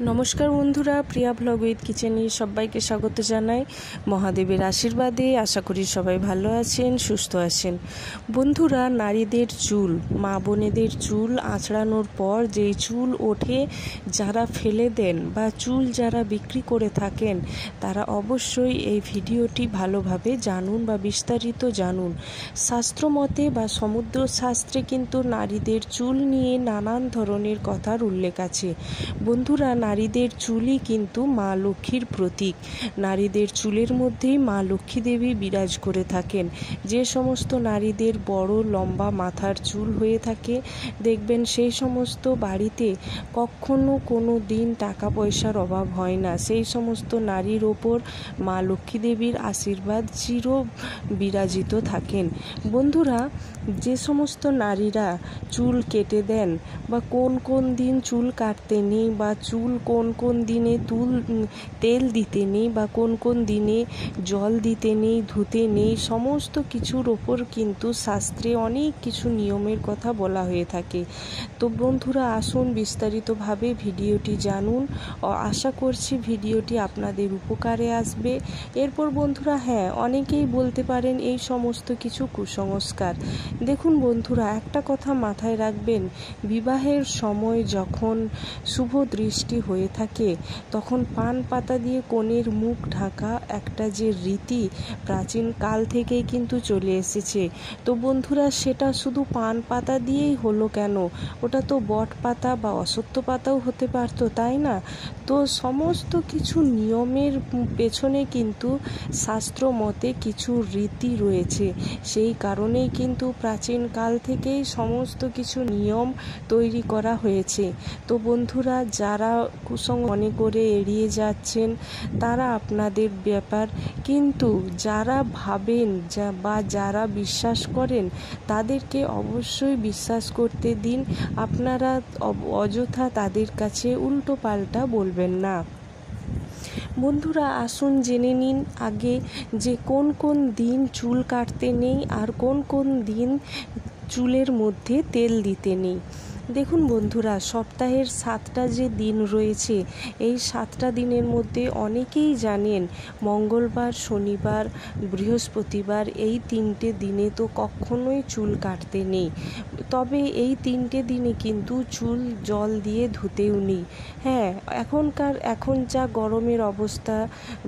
নমস্কার বন্ধুরা, প্রিয়া blog with কিচেনে সবাইকে স্বাগত জানাই। মহাদেবের আশীর্বাদে আশা করি সবাই ভালো আছেন, সুস্থ আছেন। বন্ধুরা, নারীদের চুল, মা বোনেদের চুল আঁচড়ানোর পর যেই চুল ওঠে, যারা ফেলে দেন বা চুল যারা বিক্রি করে থাকেন, তারা অবশ্যই এই ভিডিওটি ভালোভাবে জানুন বা বিস্তারিত জানুন। শাস্ত্রমতে বা সমুদ্র শাস্ত্রে কিন্তু নারীদের চুল নিয়ে নানান ধরনের কথার উল্লেখ আছে। বন্ধুরা, নারীদের চুলই কিন্তু মা লক্ষ্মীর প্রতীক। নারীদের চুলের মধ্যেই মা লক্ষ্মী দেবী বিরাজ করে থাকেন। যে সমস্ত নারীদের বড় লম্বা মাথার চুল হয়ে থাকে, দেখবেন সেই সমস্ত বাড়িতে কখনো কোনো দিন টাকা পয়সার অভাব হয় না। সেই সমস্ত নারীর ওপর মা লক্ষ্মী দেবীর আশীর্বাদ চির বিরাজিত থাকেন। বন্ধুরা, যে সমস্ত নারীরা চুল কেটে দেন বা কোন কোন দিন চুল কাটতে নেই বা চুল কোন কোন দিনে তেল দিতে নেই বা কোন কোন দিনে জল দিতে নেই, ধুতে নেই, সমস্ত কিছুর ওপর কিন্তু শাস্ত্রে অনেক কিছু নিয়মের কথা বলা হয়ে থাকে। তো বন্ধুরা, আসুন বিস্তারিতভাবে ভিডিওটি জানুন। আশা করছি ভিডিওটি আপনাদের উপকারে আসবে। এরপর বন্ধুরা, অনেকেই বলতে পারেন এই সমস্ত কিছু কুসংস্কার। দেখুন বন্ধুরা, একটা কথা মাথায় রাখবেন, বিবাহের সময় যখন শুভ দৃষ্টি হয়ে থাকে, তখন পান পাতা দিয়ে কনের মুখ ঢাকা একটা যে রীতি প্রাচীন কাল থেকেই কিন্তু চলে এসেছে। তো বন্ধুরা, সেটা শুধু পান পাতা দিয়েই হলো কেন? ওটা তো বট পাতা বা অশ্বত্থ পাতাও হতে পারতো, তাই না? তো সমস্ত কিছু নিয়মের পেছনে কিন্তু শাস্ত্র মতে কিছু রীতি রয়েছে। সেই কারণেই কিন্তু প্রাচীন কাল থেকেই সমস্ত কিছু নিয়ম তৈরি করা হয়েছে। তো বন্ধুরা, যারা কুসংস্কার মনে করে এড়িয়ে যাচ্ছেন, তারা আপনাদের ব্যাপার, কিন্তু যারা ভাবেন বা যারা বিশ্বাস করেন, তাদেরকে অবশ্যই বিশ্বাস করতে দিন। আপনারা অযথা তাদের কাছে উল্টো পাল্টা বলবেন না। বন্ধুরা, আসুন জেনে নিন আগে যে কোন কোন দিন চুল কাটতে নেই আর কোন কোন দিন চুলের মধ্যে তেল দিতে নেই। দেখুন বন্ধুরা, সপ্তাহের 7টা যে দিন রয়েছে, এই 7টা দিনের মধ্যে অনেকেই জানেন মঙ্গলবার, শনিবার, বৃহস্পতিবার, এই 3টে দিনে তো কখনোই চুল কাটতে নেই। তবে এই 3টে দিনে কিন্তু চুল জল দিয়ে ধুতেও নেই। এখন যা গরমের অবস্থা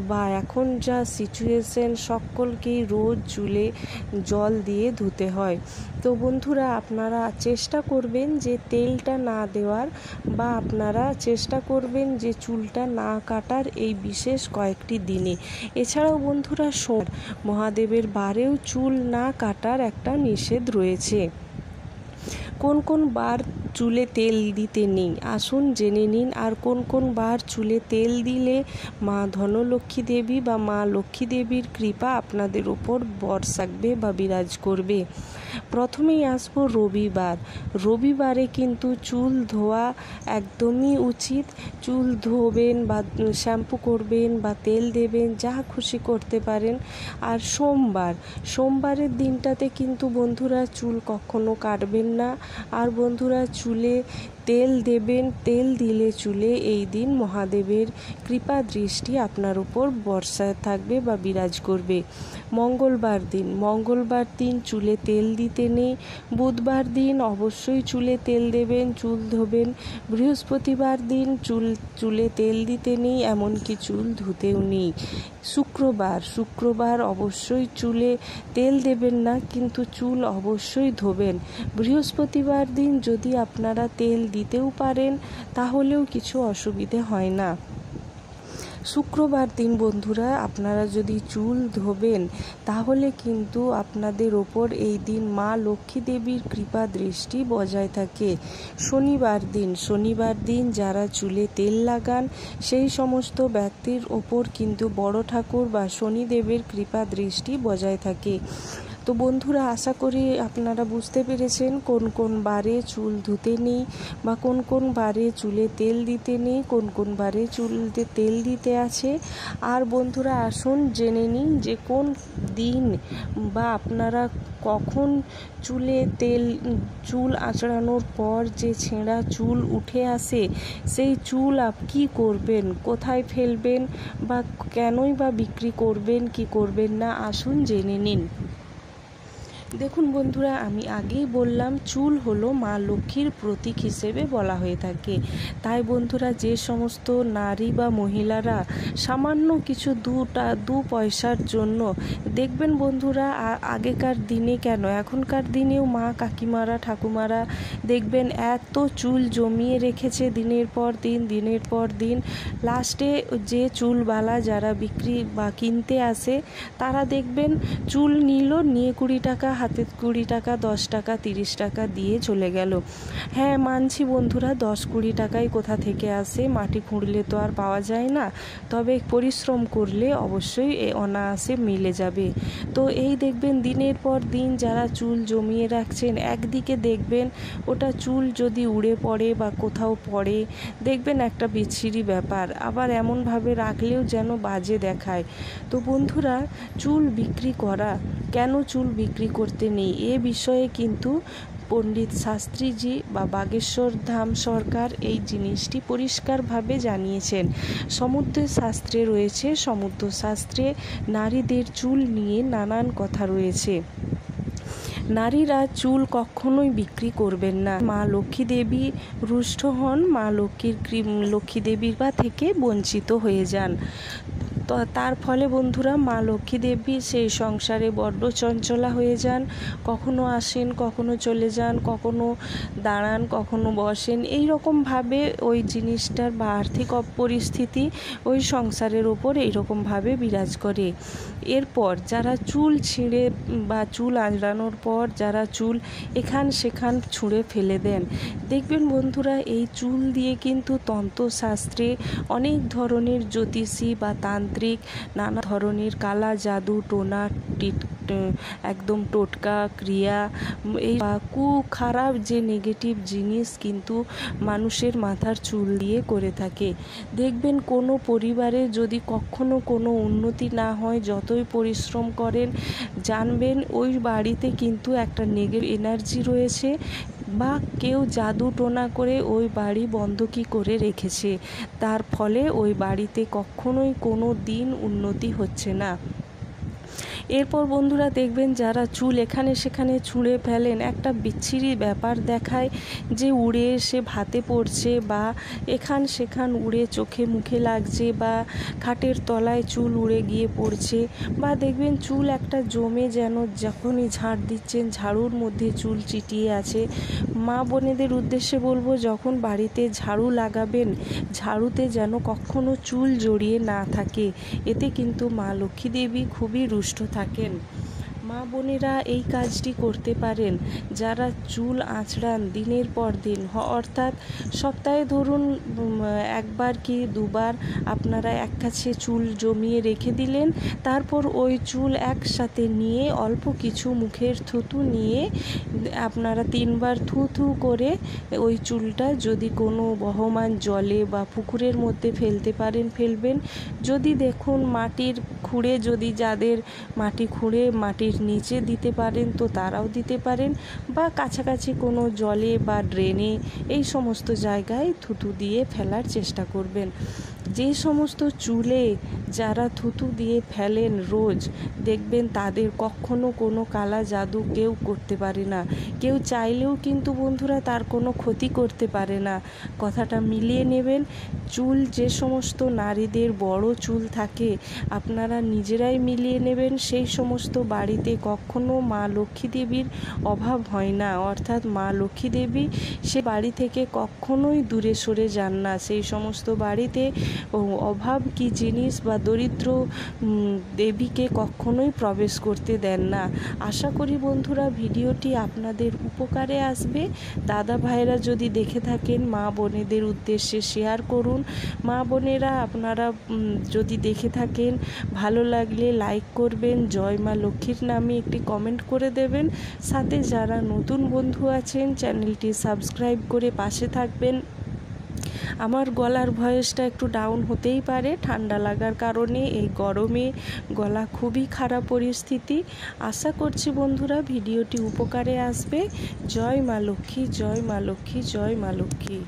বা এখন যা সিচুয়েশন, সকলকেই রোজ চুলে জল দিয়ে ধুতে হয়। তো বন্ধুরা, আপনারা চেষ্টা করবেন যে তেলটা না দেওয়ার, বা আপনারা চেষ্টা করবেন যে চুলটা না কাটার এই বিশেষ কয়েকটি দিনে। এছাড়াও বন্ধুরা, মহাদেবের বারেও চুল না কাটার একটা নিষেধ রয়েছে। কোন কোন বার চুলে তেল দিতে নেই আসুন জেনে নিন। আর কোন কোন বার চুলে তেল দিলে মা ধনলক্ষ্মী দেবী বা মা লক্ষ্মী দেবীর কৃপা আপনাদের ওপর বর্ষাবে বা বিরাজ করবে। প্রথমেই আসবো রবিবার। রবিবারে কিন্তু চুল ধোয়া একদমই উচিত। চুল ধোবেন বা শ্যাম্পু করবেন বা তেল দেবেন, যা খুশি করতে পারেন। আর সোমবারের দিনটাতে কিন্তু বন্ধুরা চুল কখনো কাটবেন না। আর বন্ধুরা, চুলে তেল দেবেন। তেল দিলে চুলে এই দিন মহাদেবের কৃপা দৃষ্টি আপনার উপর বর্ষায় থাকবে বা বিরাজ করবে। মঙ্গলবার দিন চুলে তেল দিতে নেই। বুধবার দিন অবশ্যই চুলে তেল দেবেন, চুল ধোবেন। বৃহস্পতিবার দিন চুলে তেল দিতে নেই, এমনকি চুল ধুতেও নেই। শুক্রবার অবশ্যই চুলে তেল দেবেন না, কিন্তু চুল অবশ্যই ধোবেন। বৃহস্পতিবার দিন যদি আপনারা তেল দিতেও পারেন, তাহলেও কিছু অসুবিধে হয় না। শুক্রবার দিন বন্ধুরা, আপনারা যদি চুল ধোবেন, তাহলে কিন্তু আপনাদের ওপর এই দিন মা লক্ষ্মী দেবীর কৃপা দৃষ্টি বজায় থাকে। শনিবার দিন যারা চুলে তেল লাগান, সেই সমস্ত ব্যক্তির ওপর কিন্তু বড় ঠাকুর বা শনিদেবের কৃপা দৃষ্টি বজায় থাকে। তো বন্ধুরা, আশা করি আপনারা বুঝতে পেরেছেন কোন কোন বারে চুল ধুতে নেই বা কোন কোন বারে চুলে তেল দিতে নেই, কোন কোন বারে চুলতে তেল দিতে আছে। আর বন্ধুরা, আসুন জেনে নিন যে কোন দিন বা আপনারা কখন চুল আঁচড়ানোর পর যে ছেঁড়া চুল উঠে আসে, সেই চুল কী করবেন, কোথায় ফেলবেন বা কেনই বা বিক্রি করবেন কি করবেন না, আসুন জেনে নিন। দেখুন বন্ধুরা, আমি আগেই বললাম চুল হলো মা লক্ষ্মীর প্রতীক হিসেবে বলা হয়ে থাকে। তাই বন্ধুরা, যে সমস্ত নারী বা মহিলারা সামান্য কিছু দু পয়সার জন্য, দেখবেন বন্ধুরা, আগেকার দিনে কেন এখনকার দিনেও মা কাকিমারা ঠাকুমারা দেখবেন এত চুল জমিয়ে রেখেছে দিনের পর দিন। লাস্টে যে চুলওয়ালা যারা বিক্রি বা কিনতে আসে, তারা দেখবেন চুল নিয়ে 20 টাকা, হাতে 20 টাকা, 10 টাকা, 30 টাকা দিয়ে চলে গেল। হ্যাঁ, মানছি বন্ধুরা, 10-20 টাকাই কোথা থেকে আসে, মাটি খুঁড়লে তো আর পাওয়া যায় না, তবে পরিশ্রম করলে অবশ্যই অনায়াসে মিলে যাবে। তো এই দেখবেন দিনের পর দিন যারা চুল জমিয়ে রাখছেন, একদিকে দেখবেন ওটা চুল যদি উড়ে পড়ে বা কোথাও পড়ে, দেখবেন একটা বিচ্ছিরি ব্যাপার, আবার এমনভাবে রাখলেও যেন বাজে দেখায়। তো বন্ধুরা, চুল বিক্রি করা, কেন চুল বিক্রি করতে নেই, এ বিষয়ে কিন্তু পণ্ডিত শাস্ত্রীজি বা বাগেশ্বর ধাম সরকার এই জিনিসটি পরিষ্কারভাবে জানিয়েছেন। সমুদ্র শাস্ত্রে নারীদের চুল নিয়ে নানান কথা রয়েছে। নারীরা চুল কখনোই বিক্রি করবেন না। মা লক্ষ্মী দেবী রুষ্ট হন, মা লক্ষ্মী দেবীর থেকে বঞ্চিত হয়ে যান। তো তার ফলে বন্ধুরা, মা লক্ষ্মী দেবী সেই সংসারে বড্ড চঞ্চলা হয়ে যান। কখনো আসেন, কখনো চলে যান, কখনো দাঁড়ান, কখনো বসেন, এই রকমভাবে ওই জিনিসটার বা আর্থিক পরিস্থিতি ওই সংসারের ওপর এইরকমভাবে বিরাজ করে। এরপর যারা চুল ছিঁড়ে বা চুল আঁচড়ানোর পর যারা চুল সেখান ছুঁড়ে ফেলে দেন, দেখবেন বন্ধুরা, এই চুল দিয়ে কিন্তু তন্ত্রশাস্ত্রে অনেক ধরনের জ্যোতিষী বা তান্ত্রিক নানা ধরনের কালা জাদু টোনা একদম টোটকা ক্রিয়া, এই খারাপ যে নেগেটিভ জিনিস কিন্তু মানুষের মাথার চুল দিয়ে করে থাকে। দেখবেন কোনো পরিবারে যদি কখনো কোনো উন্নতি না হয়, যতই পরিশ্রম করেন, জানবেন ওই বাড়িতে কিন্তু একটা নেগেটিভ এনার্জি রয়েছে বা কেউ জাদু টোনা করে ওই বাড়ি বন্ধকি করে রেখেছে। তার ফলে ওই বাড়িতে কখনোই কোনো দিন উন্নতি হচ্ছে না। এরপর বন্ধুরা, দেখবেন যারা চুল সেখানে ছুঁড়ে ফেলেন, একটা বিচ্ছিরি ব্যাপার দেখায় যে উড়ে এসে ভাতে পড়ছে বা সেখান উড়ে চোখে মুখে লাগছে বা খাটের তলায় চুল উড়ে গিয়ে পড়ছে, বা দেখবেন চুল একটা জমে যেন যখনই ঝাড় দিচ্ছেন ঝাড়ুর মধ্যে চুল চিটিয়ে আছে। মা বোনেদের উদ্দেশ্যে বলবো, যখন বাড়িতে ঝাড়ু লাগাবেন, ঝাড়ুতে যেন কখনো চুল জড়িয়ে না থাকে, এতে কিন্তু মা লক্ষ্মী দেবী খুবই রুষ্ট থাকেন। মা বোনেরা এই কাজটি করতে পারেন। যারা চুল আঁচড়ান দিনের পর দিন, অর্থাৎ সপ্তাহে ধরুন একবার কি দুবার আপনারা এক কাছে চুল জমিয়ে রেখে দিলেন, তারপর ওই চুল একসাথে নিয়ে অল্প কিছু মুখের থুতু নিয়ে আপনারা 3 বার থু করে ওই চুলটা যদি কোনো বহমান জলে বা পুকুরের মধ্যে ফেলতে পারেন ফেলবেন। যদি দেখুন মাটির খুঁড়ে, যদি যাদের মাটি খুঁড়ে মাটির নিচে দিতে পারেন তো তারাও দিতে পারেন, বা কাছাকাছি কোনো জলে বা ড্রেনে এই সমস্ত জায়গায় থুতু দিয়ে ফেলার চেষ্টা করবেন। যে সমস্ত চুলে যারা থুতু দিয়ে ফেলেন রোজ, দেখবেন তাদের কখনো কোনো কালা জাদু কেউ করতে পারে না। কেউ চাইলেও কিন্তু বন্ধুরা তার কোনো ক্ষতি করতে পারে না। কথাটা মিলিয়ে নেবেন। চুল যে সমস্ত নারীদের বড় চুল থাকে, আপনারা নিজেরাই মিলিয়ে নেবেন। সেই সমস্ত বাড়িতে কখনো মা লক্ষ্মী দেবীর অভাব হয় না, অর্থাৎ মা লক্ষ্মী দেবী সে বাড়ি থেকে কখনোই দূরে সরে যান না। সেই সমস্ত বাড়িতে অভাব কি জিনিস বা দরিদ্র দেবীকে কখনোই প্রবেশ করতে দেন না। আশা করি বন্ধুরা ভিডিওটি আপনাদের উপকারে আসবে। দাদা ভাইরা যদি দেখে থাকেন মা বোনেদের উদ্দেশ্যে শেয়ার করুন। মা বোনেরা আপনারা যদি দেখে থাকেন ভালো লাগলে লাইক করবেন, জয় মা লক্ষ্মীর নামে একটি কমেন্ট করে দেবেন। সাথে যারা নতুন বন্ধু আছেন চ্যানেলটি সাবস্ক্রাইব করে পাশে থাকবেন। আমার গলার ভয়েসটা একটু ডাউন হতেই পারে ঠান্ডা লাগার কারণে, এই গরমে গলা খুবই খারাপ পরিস্থিতি। আশা করছি বন্ধুরা ভিডিওটি উপকারে আসবে। জয় মা লক্ষ্মী, জয় মা লক্ষ্মী, জয় মা লক্ষ্মী।